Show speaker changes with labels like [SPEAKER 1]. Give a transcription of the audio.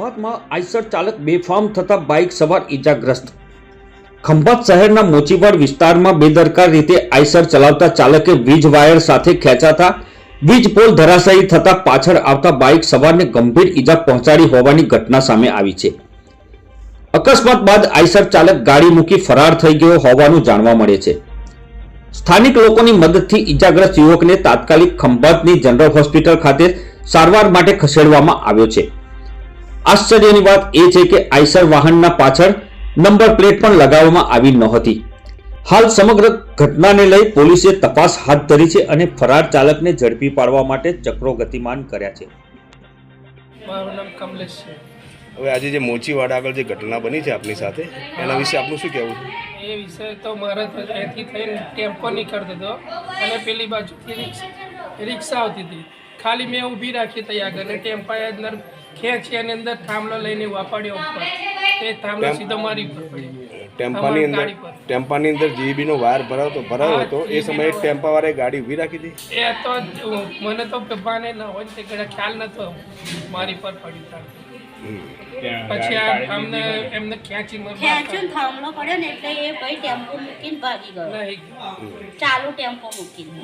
[SPEAKER 1] ખંભાતમાં Eicher ચાલક બેફામ થતા બાઇક સવાર ઇજાગ્રસ્ત। ખંભાત શહેરના મોચીવાડ વિસ્તારમાં બેદરકાર રીતે આઈસર ચલાવતા ચાલકે વીજ વાયર સાથે ખેંચાતા વીજ પોલ ધરાશાયી થતા પાછળ આવતા બાઇક સવારને ગંભીર ઇજા પહોંચાડી હોવાની ઘટના સામે આવી છે। અકસ્માત બાદ આઈસર ચાલક ગાડી મૂકી ફરાર થઈ ગયો હોવાનું જાણવા મળે છે। સ્થાનિક લોકોની મદદથી ઇજાગ્રસ્ત યુવકને તાત્કાલિક ખંભાતની જનરલ હોસ્પિટલ ખાતે સારવાર માટે ખસેડવામાં આવ્યો છે। આશ્ચર્યની વાત એ છે કે આઈસર વાહનના પાછળ નંબર પ્લેટ પણ લગાવવામાં આવી નહોતી। હાલ સમગ્ર ઘટનાને લઈ પોલીસે તપાસ હાથ ધરી છે અને ફરાર ચાલકને ઝડપી પાડવા માટે ચક્રો ગતિમાન કર્યા છે।
[SPEAKER 2] મારું નામ કમલેશ છે।
[SPEAKER 3] હવે આજે જે મોચીવાડ આગળ જે ઘટના બની છે આપની સાથે એના વિશે આપનું શું કહેવું છે?
[SPEAKER 2] એ વિષય તો મારા અહીંથી થઈને ટેમ્પો નીકળતો હતો અને પેલી બાજુથી રિક્ષા આવતી હતી। ખાલી મેં ઊભી રાખી હતી આગળ અને ટેમ્પાએ અંદર ખેંચી અને અંદર થાંભલો લઈને વાપાડ્યો ઉપર। તે થાંભલો સીધો મારી ઉપર પડ્યો।
[SPEAKER 3] ટેમ્પાની અંદર જીબીનો વાયર ભરાયો હતો એ સમયે ટેમ્પાવાળાએ ગાડી ઊભી રાખી હતી।
[SPEAKER 2] એ તો મને તો બાને ન હોય તે ખ્યાલ નતો મારી પર પડ્યું। પછી એમને
[SPEAKER 4] ખેંચ્યું થાંભલો પડ્યો ને એટલે એ ભાઈ ટેમ્પો મૂકીને ભાગી ગયો, ચાલુ ટેમ્પો મૂકીને।